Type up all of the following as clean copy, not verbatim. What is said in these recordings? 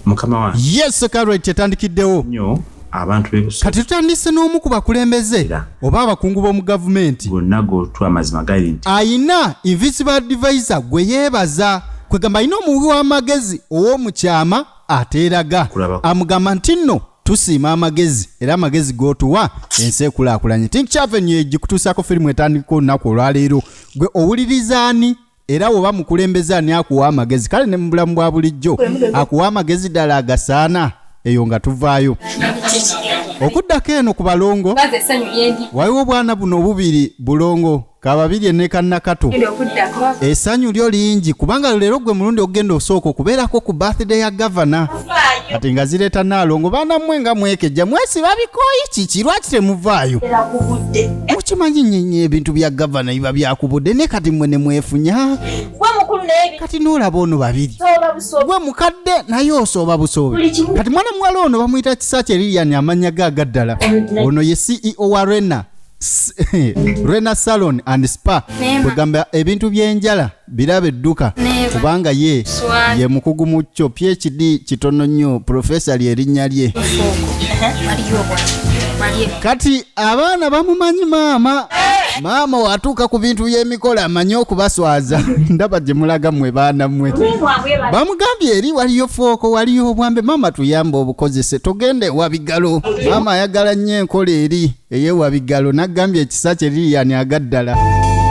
mukama wa yes Carol tetandikiddewo nnyo abantu bebuso kati tutandise n'omu ku bakulembeze oba abakungu b'omu gavumenti gonna gotwa amazima gali nti ayina invisible advisor gwe yeebaza kwegamba ayina omuwi w'amagezi ow'omukyama ateeraga amugamba nti nno tusiima amagezi era amagezi g'otuwa ensi ekulaakulanye Think Chavenue egikutuusaako firimu etandika olunaku olwaleero gwe owuliriza ani era oba mukulembeze ani akuwa amagezi kale ne mu bulamu bwa bulijjo akuwa amagezi ddala agasaana eyo nga tuvaayo okuddako eno ku balongo waliwo obwana buno obubiri bulongo kababiri enneka Nakato essanyu lyo lingi kubanga leero gwe mulundi ogenda osooka okubeerako ku birthday ya gavana ati nga zireeta Naalongo baana mmwe nga mwekejja mwesiba bikooyi kiki lwaki temuvaayo mukimanyi nyenye ebintu bya gavana biba byakubudde ne kati mmwe ne mwefunya kati n'olaba ono babiri gwe mukadde naye osooba busoobe kati mwana muwala ono bamuyita Kisaakye Lilian amannya ge agaddala ono ye CEO wa Rena Salon and Spa kugamba ebintu by'enjala biraba edduka kubanga ye mukugu mu kyo PhD kitono nnyo professor lyerinnya lye kati abaana bamumanyi maama watuuka ku bintu by'emikola amanyi okubaswaza ndaba gye mulaga mmwe baana mmwe bamugambye eri waliyo fooko waliyo obwambe maama tuyamba obukozese togende wabigalo maama ayagala nnyo enkola eri ey'ewabigalo naggambye Kisaakye Lilian agaddala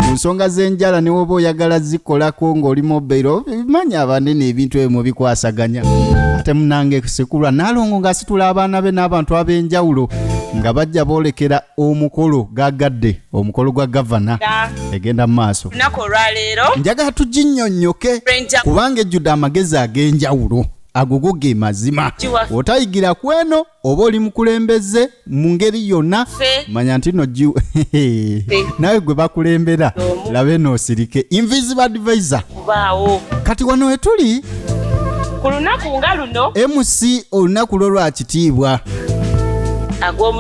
mu nsonga z'enjala ne woba oyagala zikolako ng'oli mobile bimanyi abanene ebintu ebyo mubikwasaganya ate munange Sekulwa Naalongo ng'asitula abaana be n'abantu ab'enjawulo nga bajja boolekera omukolo gagadde omukolo gwa gavana egenda mu maaso lunaku olwaleero njagala tuginnyonnyoke kubanga ejjudde amagezi ag'enjawulo agogo ge mazima otayigira kweno oba oli mukulembeze mu ngeri yonna manya nti no nawe gwe bakulembera labe noosirike invisible advisor kati wano wetuli ku lunaku nga luno MC olunaku lwo lwakitiibwa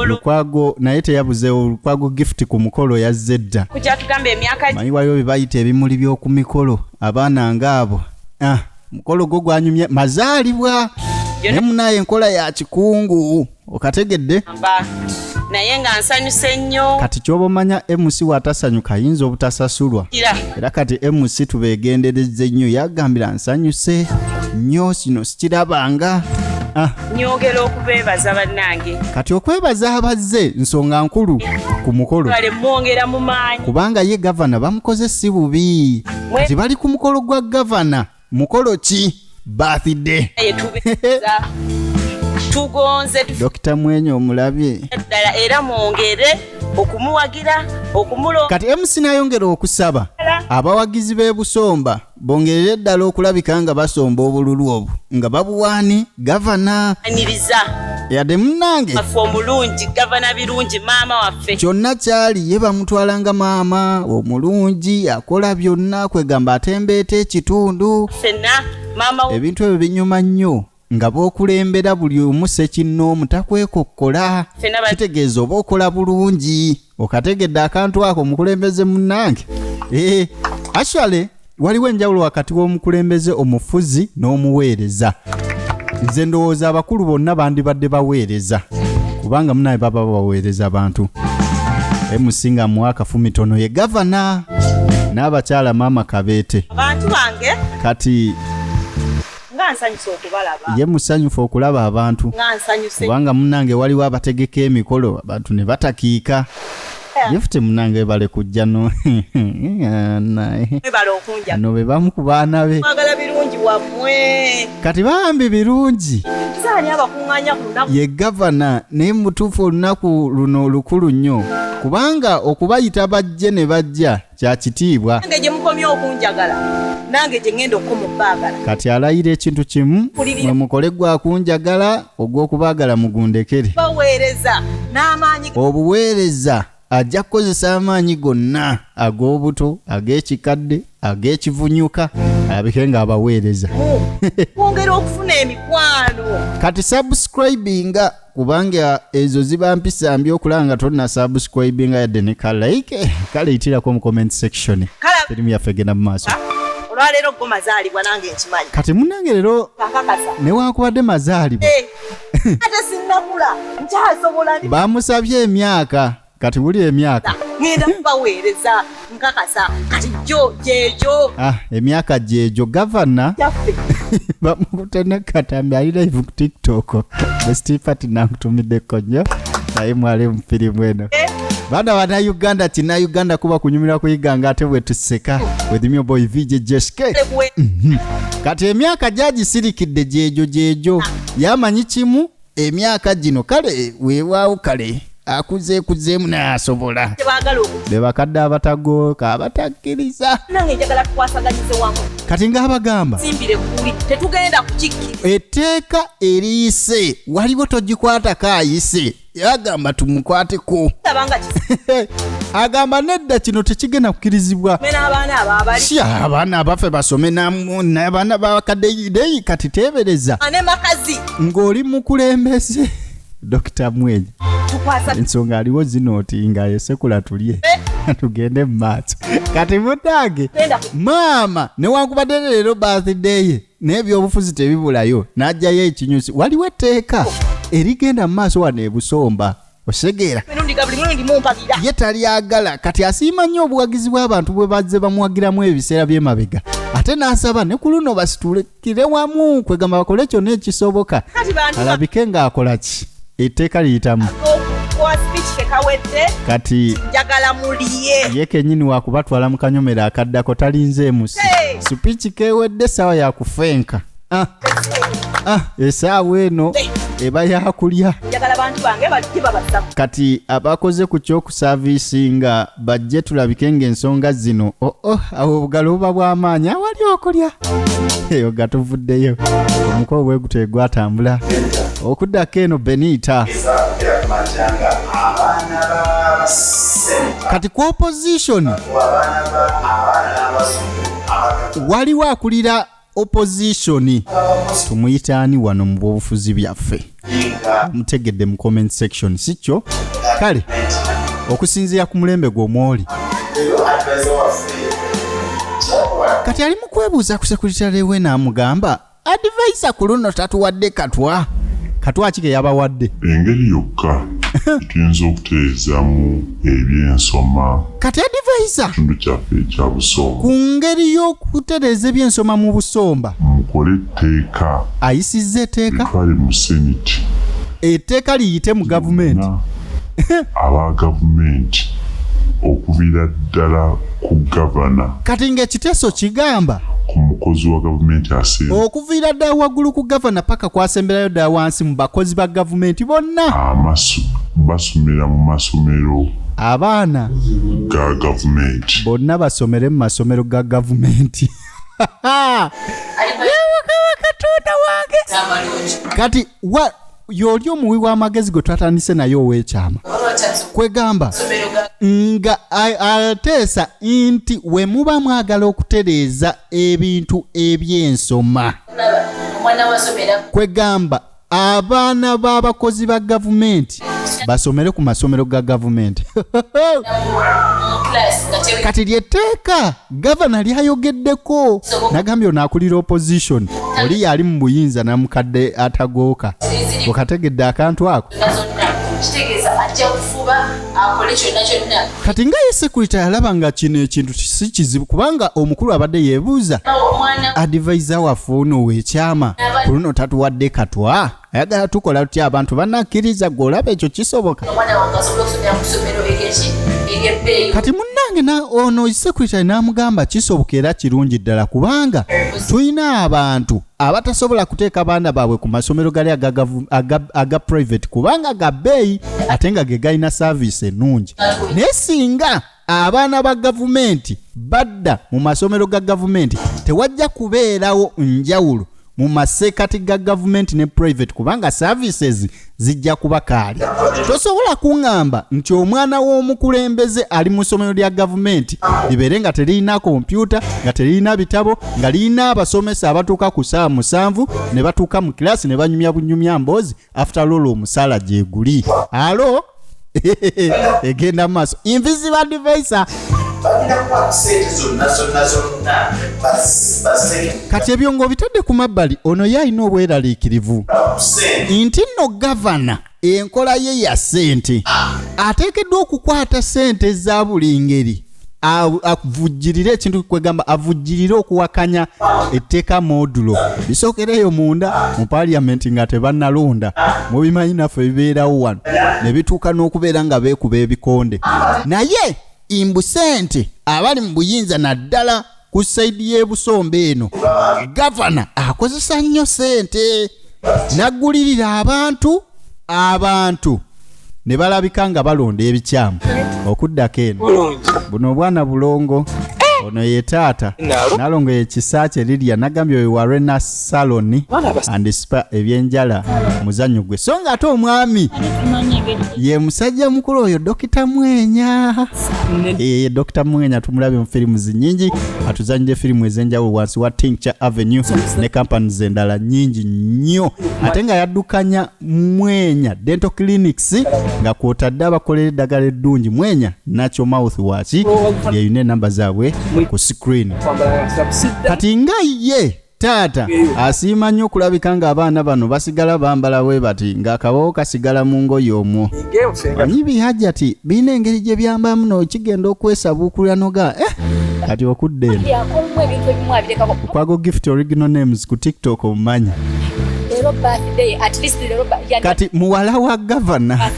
Lukwago naye teyabuzeewo Lukwago gift ku mukolo yazze dda kukyatugamba emyaka manyi waliwo bye bayita ebimuli by'oku mikolo abaana ng'abo mukolo gwo gwanyumya mazaalibwa ne munaye enkola ya kikungu okategedde naye nga nsanyuse nnyo kati ky'oba omanya MC watasanyuka ayinza obutasasulwa era kati MC tubeegenderezze nnyo yagambira nsanyuse nnyo kino sikirabanga nyongera okubeebaza bannange kati okwebaza abazze nsonga nkulu ku mukolo mwongera mu maanyi kubanga ye gavana bamukoze si bubi kati bali ku mukolo gwa gavana mukolo ki birthday tugonze Dr. Mwenye omulabye ddala era mwongere okumuwagira okumulo kati MC nayongera okusaba abawagizi b'e Busomba bongerere ddala okulabika nga basomba obululu obwo nga babuwaani gavana aniriza yadde munnange afe omulungi gavana birungi maama waffe kyonna kyali ye bamutwalanga maama omulungi akola byonna kwegamba atembeeta ekitundu ffenna maama ebintu ebyo binyuma nnyo nga bookulembera buli omu sekinnoomu takwekokkola kitegeeza oba okola bulungi okategedde akantu ako omukulembeze munnange actually waliwo enjawulo wakati w'omukulembeze omufuzi n'omuweereza nze ndowooza abakulu bonna bandibadde baweereza kubanga munaye baba baweereza abantu emusinga muwa akafumitono ye gavana n'abakyala maama Kabeete abantu bange kati nsanyuse okubalaba ye musanyufu okulaba abantu kubanga munnange waliwo abategeka emikolo abantu ne batakiika yefute munnange bale kujja no no be bamu ku baana be kati bambi birungi ye gavana naye mutuufu olunaku luno lukulu nnyo kubanga okubayita bajje ne bajja kya kitiibwa nange gye ngenda okumubaagala kati alayira ekintu kimu mwe mukole gwa kunjagala ogw'okubaagala mugundekere baweereza n'amaanyi obuweereza ajja kukozesa amaanyi gonna ag'obuto ag'ekikadde ag'ekivunyuka alabike nga abaweereza kwongera okufuna emikwano kati subscribinga kubanga ezo ziba mpisa mbi okulaba nga tonna subscribinga yadde ne kalike kale itirako mu comment section firimu yaffe genda mu maaso olwaleero go mazaalibwa nange nkimanyi kati munnange leero kakakasa newankubadde mazaalibwa ate sinnakula nkyasobola bamusabye emyaka kati buli emyaka ngenda kubaweereza nkakasa kati jo gyejo emyaka gyejo gavana kyaffe bamukutene katambi ali live ku TikTok bestifati nankutumiddeko nnyo naye mwali mu firimu eno baana wana Uganda kina Uganda kuba kunyumira kuyiga nga ate bwe tuseka with me boy VJ JSK kati emyaka gyagisirikidde gyejo yamanyi kimu emyaka gino kale weewaawo kale akuzeekuzeemu n'asobola tebaagala okuti be bakadde abatagooka abatakkiriza nange njagala tukwasaganyize wamu kati ng'abagamba simbire kuli tetugenda kukikkiriza etteeka eriyise waliwo togikwatako ayise yagamba tumukwateko tabanga agamba nedda kino tekigenda kukkirizibwa n'abaana abaabali sya abaana abaffe basome n'abaana babakaddeyideyi kati teebereza ne makazi ng'oli mukulembeze Dr. Mwenye tukwasa ensonga aliwo zinooti nga yesekula tulye tugende mu maaso kati mutange maama newankubadde leero birthday ye n'ebyobufuzi tebibulayo n'ajjayo ekinyusi waliwo etteeka erigenda mu maaso wano ebusomba osegeera ye talyagala kati asiima nnyo obuwagizi bw'abantu bwe bazze bamuwagiramu ebiseera by'emabega ate n'asaba ne ku luno basitulikire wamu kwegamba bakole kyonna ekisoboka alabike ng'akola ki etteeka liyitamu kati njagala muliye ye kennyini wakubatwala mu kanyomero akaddako talinzeemu sipiiki kewedde essaawa yakufenka essaawa eno eba yakulya njagala bantu bange bajje babasamu kati abakoze ku kyokusaaviisinga bajje tulabike ng'ensonga zino awo obugalo buba bw'amaanyi awali okulya eyo gatuvuddeyo omukolo bwe guto egwatambula okuddako eno Benita kati ku opposition waliwo akulira opposition tumuyitaani wano mu bwobufuzi byaffe mutegedde mu comment section sikyo kale okusinziira ku mulembe gw'omwoli kati ali mu kwebuuza ku sekuritale we n'amugamba advisor ku luno tatuwadde katwa ki yabawadde engeri yokka tuyinza okutereezaamu ebyensoma kati advisor kitundu kyaffe ekya busomba ku ngeri y'okutereeza ebyensoma mu busomba mukole etteeka ayisizza etteeka litwale mu seneti etteeka liyite mu gavumenti aba gavumenti okuviira ddala ku gavana kati ng'ekiteeso kigamba ku mukozi wa gavumenti asinga okuviira ddala waggulu ku gavana paka kwasemberayo ddala wansi mu bakozi ba gavumenti bonna basomera mu masomero abaana ga gavumenti bonna basomere mu masomero ga gavumenti katonda wange kati y'oli omuwi w'amagezi gwe twatandise naye ow'ekyama kwegamba nga ateesa nti we muba mwagala okutereeza ebintu eby'ensoma kwegamba abaana b'abakozi ba gavumenti basomere ku masomero ga gavumenti kati lyetteeka gavana lyayogeddeko nagambye onaakulira opposition oli yali mu buyinza namukadde atagooka okategedde akantu ako kati nga ye sekurita yalaba nga kino ekintu si kizibu kubanga omukulu abadde yeebuuza advisor waffe ono w'ekyama ku luno tatuwadde katwa ayagala tukola tutya abantu bannakkiriza gwe olaba ekyo kisoboka kati munnange ono sekurita n'amugamba kisoboka era kirungi ddala kubanga tulina abantu abatasobola kuteeka baana baabwe ku masomero gali aga private kubanga ga bbeeyi ate nga ge galina saaviisi ennungi naye singa abaana ba gavumenti badda mu masomero ga gavumenti tewajja kubeerawo njawulo mu masekati ga gavumenti ne private kubanga services zijja kuba kaali tosobola kuŋŋamba nti omwana w'omukulembeze ali mu ssomero lya gavumenti libeere nga teriyina kompyuta nga teriyina bitabo nga liyina abasomesa abatuuka ku ssaawa 7 ne batuuka mu kilaasi ne banyumya bunyumya mboozi after all omusaala gyeguli alo egenda mu maaso invisible advisor kati ebyo ng'obitadde ku mabbali ono ye alina obweraliikirivu nti nno gavana enkola ye ya ssente ateekeddwa okukwata ssente za buli ngeri avujjirire ekintu kwegamba avujjirire okuwakanya etteeka modulo bisookereyo munda mu paaliyamenti nga tebannalonda mubimanyi naffe bibeerawo wano ne bituuka n'okubeera nga beekuba ebikonde naye imbu ssente abali mu buyinza naddala ku sayidi y'ebusombe eno gavana akozesa nnyo ssente naggulirira abantu ne balabika nga balonda ebikyamu okuddako eno buno obwana bulongo ono ye taata nalongo ye kisaache Lydia nagambye we Warena Salon and Spa ebyenjala muzanyo gwe so nga ate omwami ye musajja mukulu oyo Dr. Mwenya Dr. Mwenya tumulabe mu filimu nyingi atuzanyije filimu ezenjawulo wansi wa Tincture Avenue ne companies endala nyingi nnyo ate nga yaddukanya Mwenya Dental Clinics nga kwotadde abakolera eddagala eddungi Mwenya Natural Mouthwash yeyune namba zaabwe ku screen kati nga ye taata asiima nnyo okulabika nga abaana bano basigala bambala we bati ng'akabawo kasigala mu ngoye omwo anyibi hajjati biina engeri gye byambamu n'okigenda okwesabuukulira noga kati okudde eno okwago gift original names ku TikTok omumanyi kati muwala wa gavana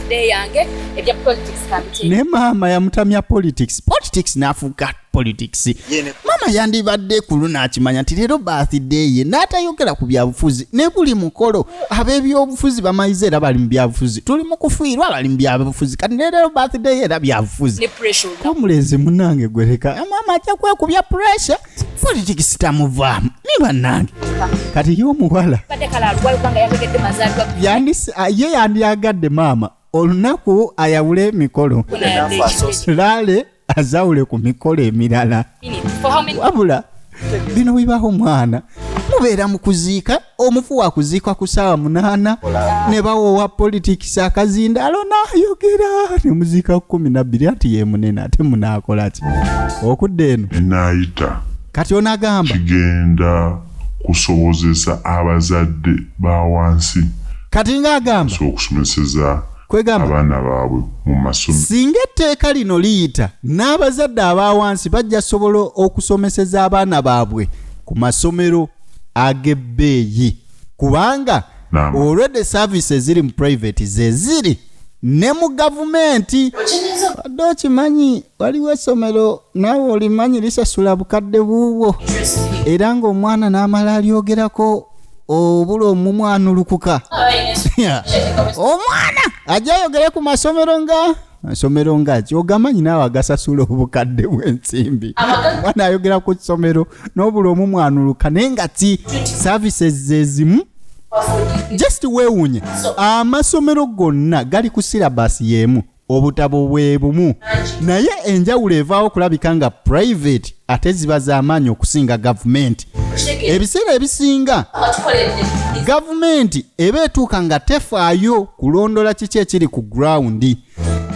ne maama yamutamya politics n'afuuka politics maama yandibadde kulu n'akimanya nti leero birthday ye n'atayogera ku byabufuzi ne buli mukolo ab'ebyobufuzi bamayize era bali mu byabufuzi tuli mu kufiirwa bali mu byabufuzi kati leero birthday ye era byabufuzi omulenzi munnange gwereka maama ajja kwekubya pressure politics tamuvaamu ni bannange kati y'omuwala ye yandiyagadde maama olunaku ayawule emikolo laale azawule ku mikolo emirala wabula bino bibaaho mwana mubeera mu kuziika omufu wa kuziikwa ku ssaawa 8 ne bawowa politics akazindaalo n'ayogera ne muziika ku 12 ati ye munene ate munaakola ki okudde eno enaayita kati onagamba kigenda kusobozesa abazadde ba wansi kati ng'agamba okusomeseza kwegamba abaana baabwe mu masomero singa etteeka lino liyita n'abazadde abawansi bajja sobola okusomeseza abaana baabwe ku masomero ag'ebbeeyi kubanga already services ziri mu private ze ziri ne mu gavumenti wadde okimanyi waliwo essomero naawe olimanyi lisasula bukadde buubwo era ng'omwana n'amala alyogerako obula omumwanulukuka omwana ajja ayogere ku masomero nga kyogamanyi naawe agasasula obukadde bw'ensimbi mwana ayogera ku kisomero n'obula omumwanuluka naye nga ti services zezimu just weewunye amasomero gonna gali ku silabasi y'emu obutabo bwe bumu naye enjawulo evaawo kulabika nga private ate ziba z'amaanyi okusinga gavumenti ebiseera ebisinga gavumenti eba etuuka nga tefaayo kulondola kiki ekiri ku ground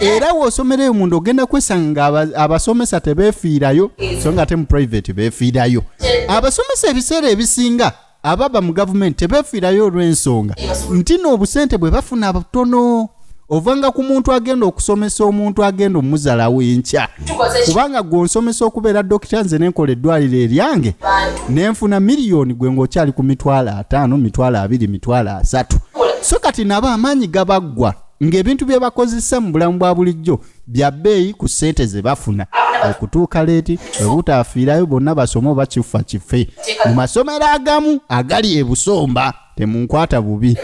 era w'osomereyo munda ogenda kwesanga nga abasomesa tebeefiirayo so nga ate mu private beefiirayo abasomesa ebiseera ebisinga ababa mu gavumenti tebeefiirayo olw'ensonga nti n'obusente bwe bafuna butono ovanga ku muntu agenda okusomesa omuntu agenda omuzalawo enkya kubanga gw'onsomesa okubeera dokita nze nenkola eddwaliro eryange nenfuna miliyoni gwe ng'okyali ku 5,000, 20,000, 3,000 so kati nabo amaanyi gabaggwa ng'ebintu bye bakozesa mu bulamu bwa bulijjo bya bbeeyi ku ssente ze bafuna okutuuka leeti obutaafiirayo bonna basome oba kifa kife mu masomero agamu agali ebusomba temunkwata bubi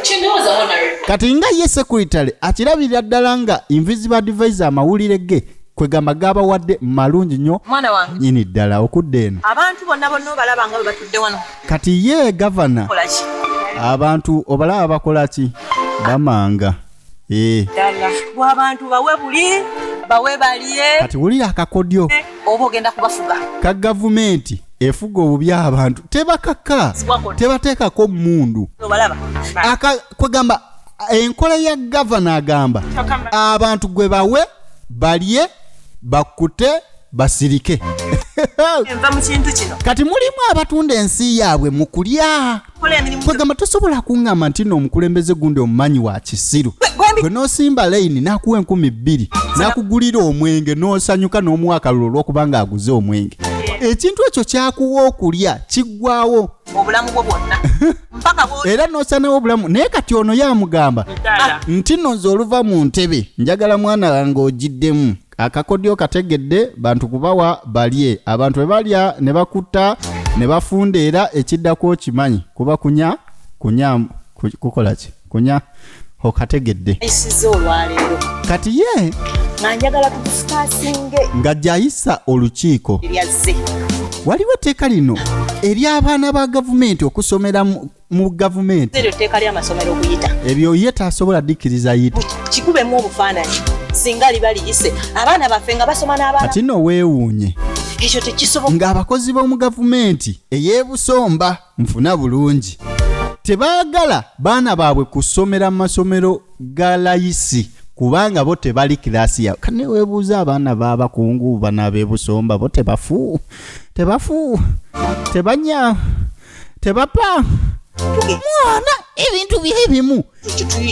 kati nga ye sekuritale akirabirira ddala nga invisible advisor amawulire ge kwegamba gabawadde malungi nnyo nyini ddala okudde eno abantu bonna obalaba nga bwe batudde wano kati ye gavana abantu obalaba bakola ki bamanga bw'abantu bawe buli bawe balye kati wulira akakodyo oba ogenda kubafuga ka gavumenti efuga obubi abantu tebakaka tebateekako mundu kwegamba enkola ya gavana agamba abantu gwe bawe balye bakute basirike. Enva mu kintu kino. Kati mulimu abatunda ensi yaabwe mu kulya. Kola emirimu. Kwegamba tosobola kuŋŋamba nti nno omukulembeze gundi omumanyi wa kisiru. Gwe n'osimba layini n'akuwa 2,000 n'akugulira omwenge n'osanyuka n'omuwa akalulu olw'okubanga aguze omwenge. Ekintu ekyo kyakuwa okulya kiggwawo. Obulamu bwo bwonna. Mpaka bwo. Era n'osanawo obulamu. Naye kati ono yamugamba nti nno nze oluva mu ntebe njagala mwana wange ogiddemu. Akakodyo kategedde bantu kubawa balye. Abantu bwe balya ne bakutta ne bafunda era ekiddako okimanyi kuba kukola ki? Kunya okategedde. Isizo olwaleero. Kati ye njagala tukusikaasinge nga gyayisa olukiiko. Eryazze. Waliwo etteeka lino ery'abaana ba gavumenti okusomera mu gavumenti. Eryo etteeka ly'amasomero okuyita. Ebyo ye tasobola dikkiriza yita. Kikubemu obufaananyi. Singa liba liyise abaana baffe nga basoma n'abaana. Kati nno weewuunye. Ekyo tekisoboka. Ng'abakozi b'omu gavumenti ey'ebusomba nfuna bulungi tebaagala baana baabwe kusomera mu masomero ga layisi kubanga bo tebali kirasi yawe. Kane weebuuza abaana b'abakungu bano ab'ebusomba bo tebafu tebanya tebapa mwana ebintu bimu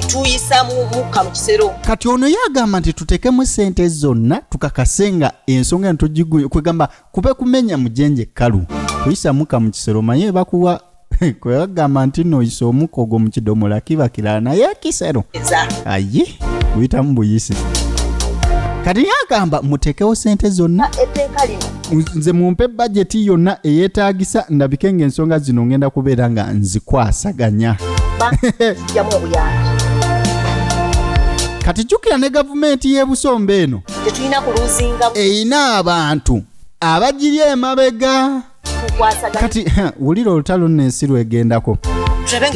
tuyisa mukka mu kisero. Kati ono yagamba nti tutekemu sente zonna tukakasenga ensonga ntugiguye kwegamba kube kumenya mujenje kalu kuyisa mukka mu kisero manye bakuwa kwegamba nti no iso omukogo mu kidomola kiba kirala naye kisero ayi uyita mu buyisi. Kati yagamba mutekewo sente zonna etteeka lino nze mumpe budget yonna eyeetaagisa ndabike ng'ensonga zino ngenda kubeera nga nzikwasaganya. Jamu obuyanja. Kati jjukira ne gavumenti y'ebusomba eno tetulina kuluzinga eyina abantu abagirya emabega. Kati wulira olutalo n'ensi lwegendako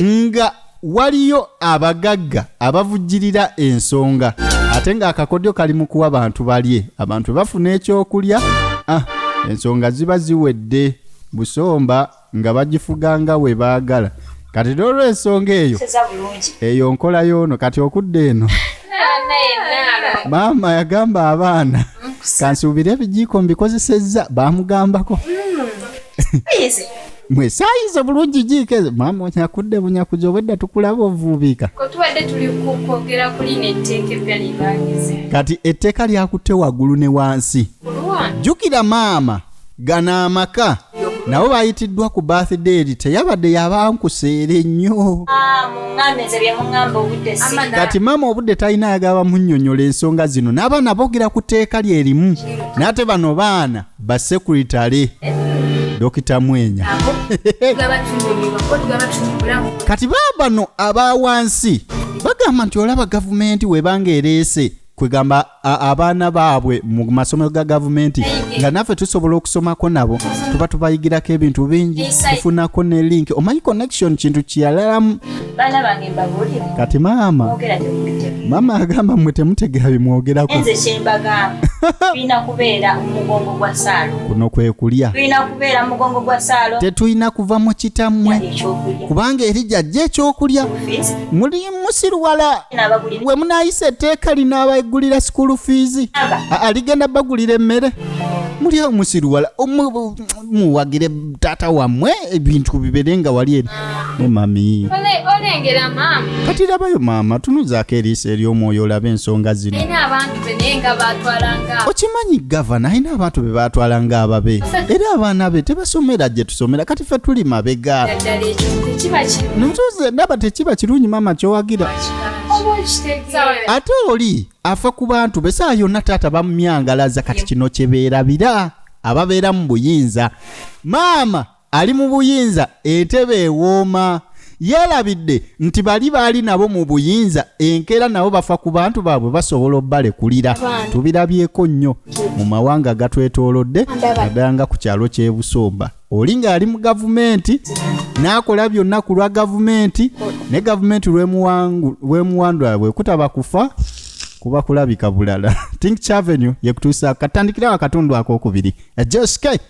nga waliyo abagagga abavujjirira ensonga ate ng'akakodyo kali mu kuwa abantu balye abantu bafuna ekyokulya ensonga ziba ziwedde busomba nga bagifuga nga we baagala. Kati olw'ensonga eyo nkola y'ono kati okudda eno maama yagamba abaana kansuubire ebijiiko mbikozesezza baamugambako mwesaayize bulungi jiikeze maama onyakudde bunyakuzi obwedda tukulaba ovuubika kotubadde tuli kwogera ku lino etteeka eppya libangize. Kati etteeka lyakutte waggulu ne wansi. Jjukira maama gana amaka nabo bayitiddwa ku birthday teyabadde yabankuseere nnyo. Kati maama obudde talina ayagala bamunnyonnyola ensonga zino n'abaana boogera ku tteeka lyerimu n'ate bano baana basekuritale Dokita Mwenya. Kati baabano abawansi bagamba nti olaba gavumenti webanga ereese kwegamba abaana baabwe mu masomero ga gavumenti nga naffe tusobola okusomako nabo tuba tubayigirako ebintu bingi tufunako ne link omanyi connection kintu kiyalalamu. Kati maama agamba mmwe temutegera bimwogerako. Nze kyembagamba tulina kubeera omugongo gwa saalo. Kuno kwe kulya. Tulina kubeera omugongo gwa saalo. Tetulina kuva mu kitammwe kubanga eri jjajja ekyokulya. Muli musiruwala we munaayisa etteeka lino abaigulira school fees aligenda bagulira emmere. Muli musiruwala muwagire taata wammwe ebintu bibere nga wali eri ne mami. Olengera maama. Kati labayo maama tunuzaako eriisa ery'omwoyo olabe ensonga zino. Ayina abantu be naye nga baatwalanga. Okimanyi gavana ayina abantu be baatwalanga ababe era abaana be tebasomera gye tusomera kati ffe tuli mabega. Ddala ekyo tekiba kirungi. Ntuze ndaba tekiba kirungi maama kyowagira. Ate oli afa ku bantu be saa yonna taata bamumyangalaza kati kino kyebeerabira ababeera mu buyinza. Maama ali mu buyinza entebe ewooma. Yeerabidde nti bali baali nabo mu buyinza enkeera nabo bafa ku bantu baabwe basobola obbalekulira. Tubirabyeko nnyo mu mawanga gatwetoolodde naddala nga ku kyalo ky'ebusomba. Oli ng'ali mu gavumenti n'akola byonna ku lwa gavumenti ne gavumenti lw'emuwandula bwe kutaba kufa kuba kulabika bulala. Think Avenue yekutuusa katandikirawo akatundu ak'okubiri. Joske.